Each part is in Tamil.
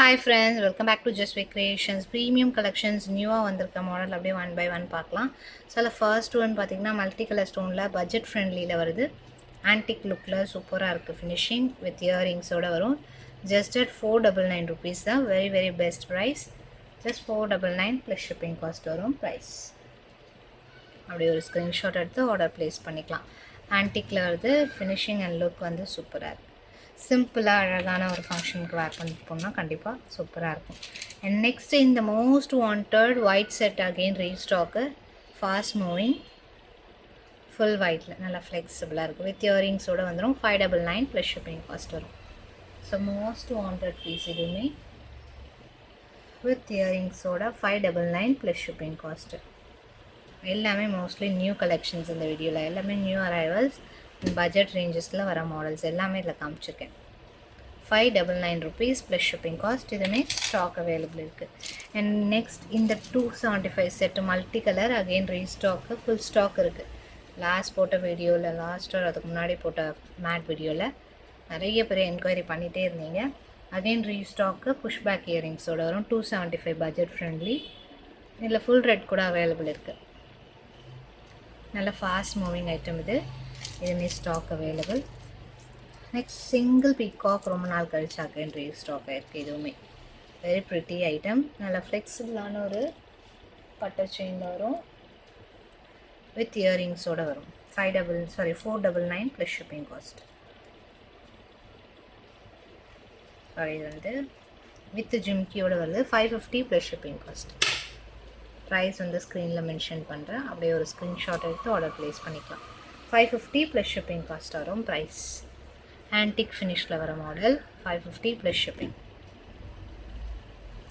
Hi friends, welcome back to Just Way Creations. Premium collections நியூவாக வந்திருக்க மாடல் அப்படியே ஒன் பை ஒன் பார்க்கலாம். ஸோ அதில் ஃபர்ஸ்ட் ஒன் பார்த்திங்கன்னா மல்டி கலர் ஸ்டோனில் பட்ஜெட் ஃப்ரெண்ட்லியில் வருது. ஆன்டிக் லுக்கில் சூப்பராக இருக்குது. ஃபினிஷிங் வித் இயரிங்ஸோடு வரும். ஜஸ்ட் அட் ₹499 தான். Very best price. Just $499 plus shipping cost வரும் ப்ரைஸ். அப்படியே ஒரு ஸ்க்ரீன்ஷாட் எடுத்து ஆர்டர் ப்ளேஸ் பண்ணிக்கலாம். ஆன்டிக்கில் வருது. ஃபினிஷிங் அண்ட் லுக் வந்து சூப்பராக இருக்குது. சிம்பிளாக அழகான ஒரு ஃபங்க்ஷனுக்கு வேர் பண்ணிட்டு போனால் கண்டிப்பாக சூப்பராக இருக்கும். அண்ட் நெக்ஸ்ட் இந்த most wanted white set again restock. Fast moving full ஒயிட்டில் நல்லா ஃப்ளெக்சிபிளாக இருக்குது. வித் இயரிங்ஸோடு வந்துடும். $599 ப்ளஸ் ஷிப்பிங் காஸ்ட் வரும். ஸோ மோஸ்ட் வாண்டட் பீஸ் இதுவுமே வித் இயரிங்ஸோட $599 ப்ளஸ் ஷிப்பிங் காஸ்ட்டு. எல்லாமே மோஸ்ட்லி நியூ கலெக்ஷன்ஸ் இந்த வீடியோவில். எல்லாமே நியூ அரைவல்ஸ் பட்ஜெட் ரேஞ்சஸில் வர மாடல்ஸ் எல்லாமே இதில் காமிச்சிருக்கேன். $599 ப்ளஸ் ஷிப்பிங் காஸ்ட். இதுவுமே ஸ்டாக் அவைலபிள் இருக்குது. அண்ட் நெக்ஸ்ட் இந்த 275 set multi colour again restock. Full stock இருக்குது. லாஸ்ட் போட்ட வீடியோவில் லாஸ்ட்டாக அதுக்கு முன்னாடி போட்ட மேட் வீடியோவில் நிறைய பேர் என்கொயரி பண்ணிகிட்டே இருந்தீங்க. அகெயின் ரீஸ்டாக்கு புஷ்பேக் இயரிங்ஸோடு வரும். 275 பட்ஜெட் ஃப்ரெண்ட்லி. இதில் ஃபுல் ரெட் கூட அவைலபிள் இருக்குது. நல்ல ஃபாஸ்ட் மூவிங் ஐட்டம் இது. இதுவுமே stock available. Next single peacock ரொம்ப நாள் கழிச்சு அகைன் ரீஸ்டாக் ஆகிருக்கு. இதுவுமே வெரி ப்ரிட்டி ஐட்டம். நல்லா ஃப்ளெக்சிபிளான ஒரு பட்டர் செயினில் வரும். வித் இயரிங்ஸோடு வரும். $499 ப்ளஸ் ஷிப்பிங் காஸ்ட். சாரி, இது வந்து வித் ஜிம்கியோடு வருது. $550 ப்ளஸ் ஷிப்பிங் காஸ்ட். ப்ரைஸ் வந்து ஸ்க்ரீனில் மென்ஷன் பண்ணுறேன். அப்படியே ஒரு ஸ்க்ரீன்ஷாட் எடுத்து ஆர்டர் ப்ளேஸ் பண்ணிக்கலாம். $550 ப்ளஸ் ஷிப்பிங் காஸ்ட் வரும் ப்ரைஸ். ஆன்டிக் ஃபினிஷில் வர மாடல். $550 plus shipping.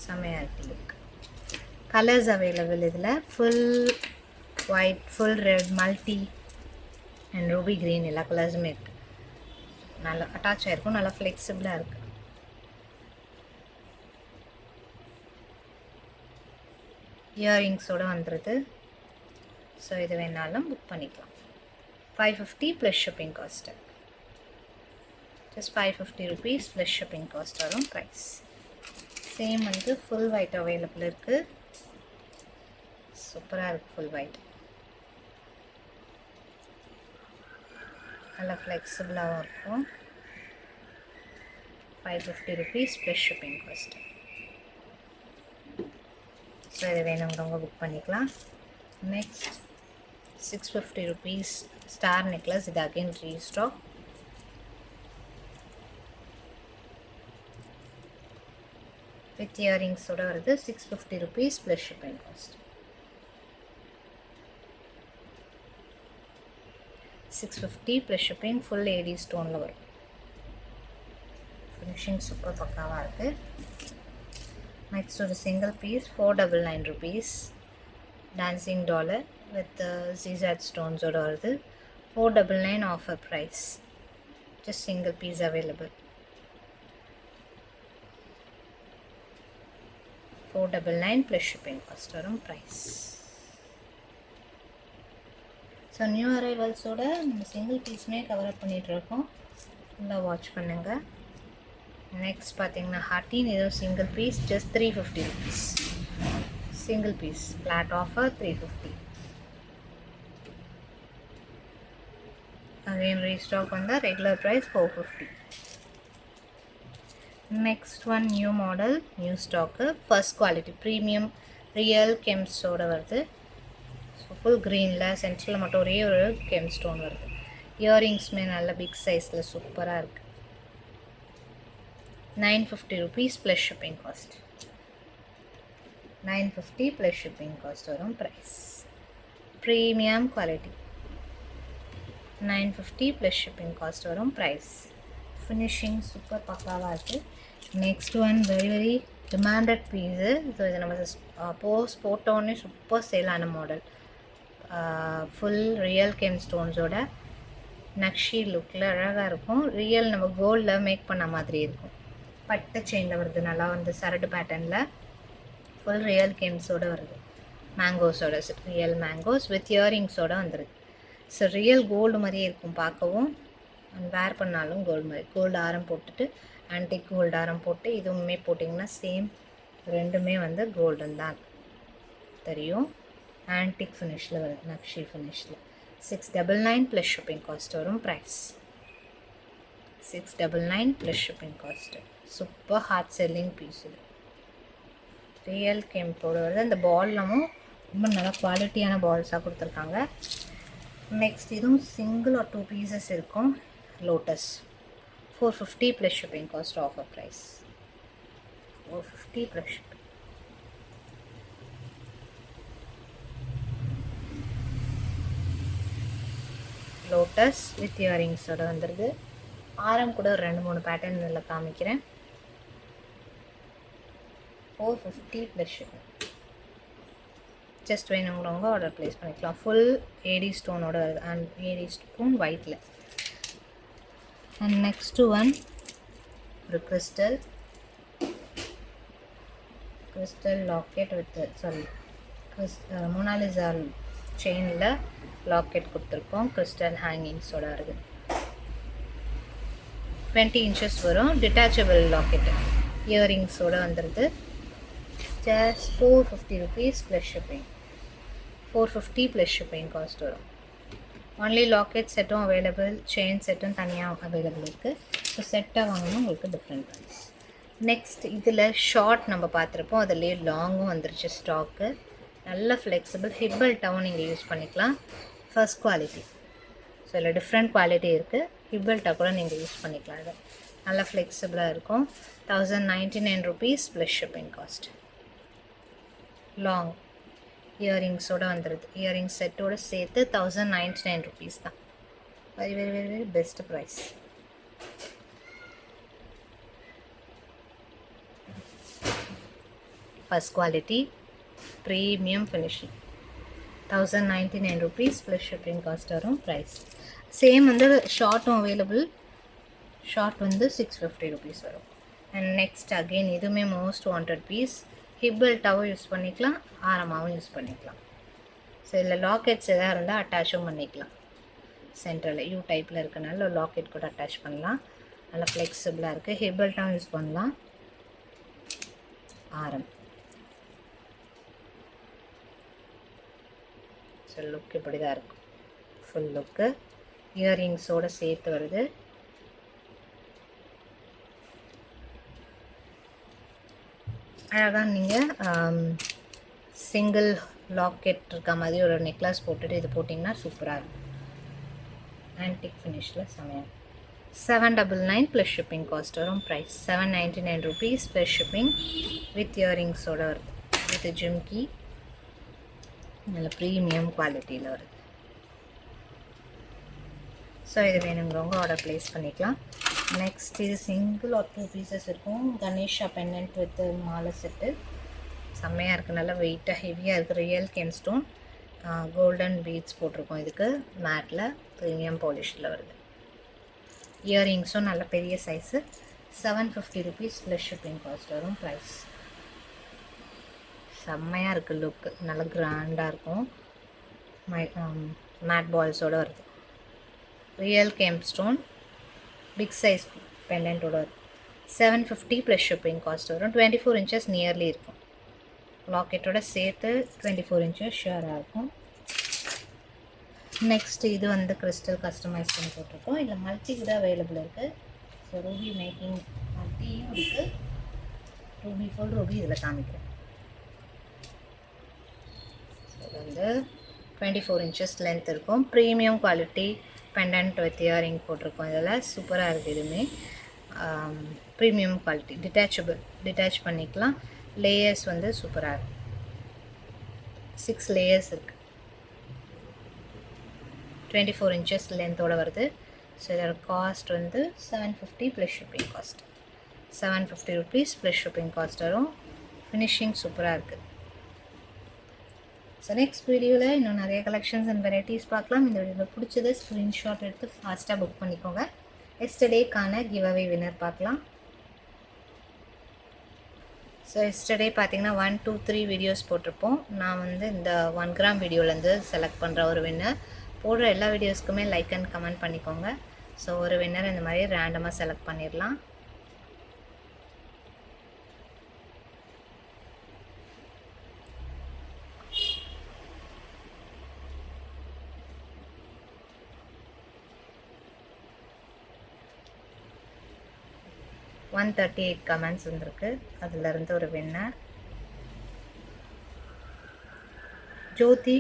செம்மையாக இருக்குது லுக். கலர்ஸ் அவைலபிள் இதில். Full white, full red, multi and Ruby green எல்லா கலர்ஸுமே இருக்குது. நல்லா அட்டாச் ஆகிருக்கும். நல்லா ஃப்ளெக்சிபிளாக இருக்குது. இயரிங்ஸோடு வந்துடுது. ஸோ இது வேணாலும் புக் பண்ணிக்கலாம். $550 plus shipping cost. Just $550 plus shipping cost வரும் ப்ரைஸ். சேம் வந்து ஃபுல் ஒயிட் அவைலபிள் இருக்குது. சூப்பராக இருக்குது ஃபுல் ஒயிட். நல்லா ஃப்ளெக்சிபிளாகவும் இருக்கும். $550 ப்ளஸ் ஷிப்பிங் காஸ்ட்டு. ஸோ இது வேணுங்கிறவங்க புக் பண்ணிக்கலாம். Next $650 star necklace. இது அகெயின் ரீஸ்டாக். வித் இயரிங்ஸோடு வருது. $650 plus shipping cost. $650 plus shipping. Full AD ஸ்டோனில் வரும். ஃபினிஷிங் சூப்பர் பக்காவாக இருக்குது. நெக்ஸ்ட் ஒரு single piece $499. Dancing dollar with ஜிசாட் ஸ்டோன்ஸோடு வருது. $499 offer price. Just single piece available. $499 plus shipping cost வரும் ப்ரைஸ். ஸோ நியூ அரைவல்ஸோட நம்ம சிங்கிள் பீஸுமே கவர் அப் பண்ணிகிட்ருக்கோம். ஃபுல்லாக வாட்ச் பண்ணுங்கள். நெக்ஸ்ட் பார்த்தீங்கன்னா ஹாட்டின். ஏதோ single piece just $350. Single piece flat offer $350. Again restock வந்தால் regular price $450. Next one new model, new stock. First quality premium real கெம்ஸோடு வருது. ஸோ ஃபுல் க்ரீனில் சென்டரில் மட்டும் ஒரே ஒரு கெம் ஸ்டோன் வருது. இயரிங்ஸுமே நல்ல பிக் சைஸில் சூப்பராக இருக்குது. $950 plus shipping cost. $950 plus shipping cost வரும் price. Premium quality. $950 plus shipping cost வரும் ப்ரைஸ். ஃபினிஷிங் சூப்பர் பக்காவாக இருக்குது. Next one very demanded piece. So இது நம்ம போஸ்ட் போட்டோன்னே சூப்பர் சேலான மாடல். ஃபுல் ரியல் கெம் ஸ்டோன்ஸோட நக்ஷி லுக்கில் அழகாக இருக்கும். ரியல் நம்ம கோல்டில் மேக் பண்ண மாதிரி இருக்கும். பட்டை செயினில் வருது. நல்லா வந்து சரடு பேட்டர்னில் ஃபுல் ரியல் கெம்ஸோடு வருது. மேங்கோஸோட ரியல் மேங்கோஸ் வித் இயரிங்ஸோடு வந்துடுது. ஸோ ரியல் கோல்டு மாதிரியே இருக்கும் பார்க்கவும். வேர் பண்ணாலும் கோல்டு மாதிரி. கோல்டு ஆரம் போட்டுட்டு ஆன்டிக் கோல்டாரம் போட்டு இதுவுமே போட்டிங்கன்னா சேம் ரெண்டுமே வந்து கோல்டன் தான் தெரியும். ஆன்டிக் ஃபினிஷில் வருது, நக்ஷி ஃபினிஷில். 699 ப்ளஸ் ஷிப்பிங் காஸ்ட் வரும். Price 699 plus shipping cost. Super hard selling piece இது. ரியல் கெம்போட வருது. அந்த பால்லமும் ரொம்ப நல்லா குவாலிட்டியான பால்ஸாக கொடுத்துருக்காங்க. நெக்ஸ்ட் இதுவும் சிங்கிள் ஆர் 2 பீசஸ் இருக்கும். Lotus 450 plus shipping cost. Offer price 450 plus shipping. Lotus with இயரிங்ஸோட வந்துடுது. ஆரம் கூட ஒரு 2-3 பேட்டர்ன் இதில் காமிக்கிறேன். 450 ப்ளஸ் ஷிப்பிங். ஜஸ்ட் வேணுங்கிறவங்க ஆர்டர் ப்ளேஸ் பண்ணிக்கலாம். ஃபுல் ஏடி ஸ்டோனோட வருது. அண்ட் ஏடி ஸ்டோன் ஒயிட்டில். அண்ட் நெக்ஸ்ட்டு ஒன் ஒரு கிறிஸ்டல் லாக்கெட் வித் மொனாலிசா செயினில் லாக்கெட் கொடுத்துருக்கோம். கிறிஸ்டல் ஹேங்கிங்ஸோட வருது. 20 inches வரும். டிட்டாச்சபிள் லாக்கெட்டு இயரிங்ஸோடு வந்துடுது. Just 450 rupees plus shipping. 450 plus shipping cost வரும். ஒன்லி லாக்கெட் செட்டும் அவைலபிள், செயின் செட்டும் தனியாக அவைலபிள் இருக்குது. ஸோ செட்டாக வாங்கணும் உங்களுக்கு டிஃப்ரெண்ட் ப்ரைஸ். நெக்ஸ்ட் இதில் ஷார்ட் நம்ம பார்த்துருப்போம், அதிலே லாங்கும் வந்துருச்சு ஸ்டாக்கு. நல்ல ஃப்ளெக்சிபிள் ஹிப்பல்ட்டாகவும் நீங்கள் யூஸ் பண்ணிக்கலாம். First quality. ஸோ இதில் டிஃப்ரெண்ட் குவாலிட்டி இருக்குது. ஹிப்பல்ட்டாக கூட நீங்கள் யூஸ் பண்ணிக்கலாம். இது நல்லா ஃப்ளெக்சிபிளாக இருக்கும். 1099 rupees plus shipping cost. Long இயரிங்ஸோடு வந்துடுது. இயரிங்ஸ் செட்டோடு சேர்த்து 1099 rupees தான். Very very very very best price. First quality premium finishing. 1099 rupees plus shipping cost வரும். ப்ரைஸ் சேம் வந்து ஷார்ட்டும் அவைலபிள். ஷார்ட் வந்து 650 rupees வரும். அண்ட் நெக்ஸ்ட் அகெயின் இதுவுமே மோஸ்ட் வாண்டட் பீஸ். ஹிப்பல்ட்டாகவும் யூஸ் பண்ணிக்கலாம், ஆரமாகவும் யூஸ் பண்ணிக்கலாம். ஸோ இதில் லாக்கெட்ஸ் எதாவது இருந்தால் அட்டாச்சும் பண்ணிக்கலாம். சென்டரில் யூ டைப்பில் இருக்கனால லாக்கெட் கூட அட்டாச் பண்ணலாம். நல்லா ஃப்ளெக்சிபிளாக இருக்குது. ஹிப்பல்ட்டாகவும் யூஸ் பண்ணலாம், ஆரம். ஸோ லுக் இப்படி தான் இருக்கும். ஃபுல் லுக்கு இயரிங்ஸோடு சேர்த்து வருது. அழகாக நீங்கள் சிங்கிள் லாக்கெட் இருக்க மாதிரி ஒரு நெக்லஸ் போட்டுட்டு இது போட்டிங்கன்னா சூப்பராக இருக்கும். ஆன்டிக் ஃபினிஷில் செமையாக. 799 ப்ளஸ் ஷிப்பிங் காஸ்ட் வரும். Price 799 rupees plus shipping with இயரிங்ஸோடு வருது. வித் ஜிம்கி நல்ல ப்ரீமியம் குவாலிட்டியில் வருது. ஸோ இது வேணுங்கிறவங்க ஆர்டர் ப்ளேஸ் பண்ணிக்கலாம். நெக்ஸ்ட் இது சிங்கிள் ஆர் 2 பீசஸ் இருக்கும். கணேஷா பெண்டன்ட் வித் மாலை செட்டு செம்மையாக இருக்குது. நல்லா வெயிட்டாக ஹெவியாக இருக்குது. ரியல் கென்ஸ்டோன் கோல்டன் பீட்ஸ் போட்டிருக்கோம். இதுக்கு மேட்டில் ப்ரீமியம் பாலிஷில் வருது. இயரிங்ஸும் நல்ல பெரிய size. 750 rupees plus shipping cost வரும். ப்ரைஸ் செம்மையாக இருக்குது. லுக்கு நல்லா கிராண்டாக இருக்கும். மேட் பால்ஸோடு வருது. ரியல் கெம்ஸ்டோன் பிக் சைஸ் பெண்டன்ட்டோட வருது. 750 ப்ளஸ் ஷிப்பிங் காஸ்ட் வரும். 24 inches நியர்லி இருக்கும். லாக்கெட்டோட சேர்த்து 24 inches ஷியராக இருக்கும். நெக்ஸ்ட் இது வந்து கிறிஸ்டல் கஸ்டமைஸ் பண்ணி போட்டிருக்கோம். இதில் மல்டி கூட அவைலபிள் இருக்குது. ஸோ ரூபி மேக்கிங் மல்டியும் இருக்குது. ரூபி ஃபுல் ரூபி இதில் காமிக்கிறேன். ஸோ இது வந்து 24 inches லென்த் இருக்கும். Premium quality pendant with earring போட்டிருக்கோம். இதில் சூப்பராக இருக்குது. இதுவுமே ப்ரீமியம் குவாலிட்டி. டிட்டாச் பண்ணிக்கலாம். லேயர்ஸ் வந்து சூப்பராக இருக்கும். 6 லேயர்ஸ் இருக்குது. 24 inches லென்த்தோடு வருது. ஸோ இதோட காஸ்ட் வந்து 750 plus shipping cost. 750 rupees plus shipping cost வரும். ஃபினிஷிங் சூப்பராக இருக்குது. ஸோ நெக்ஸ்ட் வீடியோவில் இன்னும் நிறைய கலெக்ஷன்ஸ் அண்ட் வெரைட்டிஸ் பார்க்கலாம். இந்த வீடியோவில் பிடிச்சதை ஸ்க்ரீன்ஷாட் எடுத்து ஃபாஸ்ட்டாக புக் பண்ணிக்கோங்க. எஸ்டர்டேக்கான கிவ் அவே வின்னர் பார்க்கலாம். ஸோ எஸ்டர்டே பார்த்தீங்கன்னா 1, 2, 3 வீடியோஸ் போட்டிருப்போம். நான் வந்து இந்த 1 gram வீடியோலேருந்து செலக்ட் பண்ணுற ஒரு வின்னர். போடுற எல்லா வீடியோஸ்க்குமே லைக் அண்ட் கமெண்ட் பண்ணிக்கோங்க. ஸோ ஒரு வின்னர் இந்த மாதிரி ரேண்டமாக செலக்ட் பண்ணிடலாம். 138 கமெண்ட்ஸ் வந்திருக்கு. அதுலேருந்து ஒரு வின்னர். ஜோதி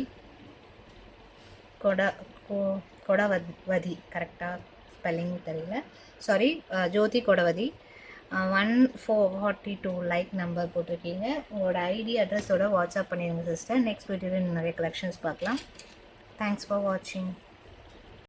கொடவதி, கரெக்டாக ஸ்பெல்லிங் தெரியல, சாரி. ஜோதி கொடவதி 142 லைக் நம்பர் போட்டிருக்கீங்க. உங்களோட ஐடி அட்ரஸோட வாட்ஸ்அப் பண்ணிடுங்க சிஸ்டர். நெக்ஸ்ட் வீடியோவில் நிறைய கலெக்ஷன்ஸ் பார்க்கலாம். தேங்க்ஸ் ஃபார் வாட்சிங்.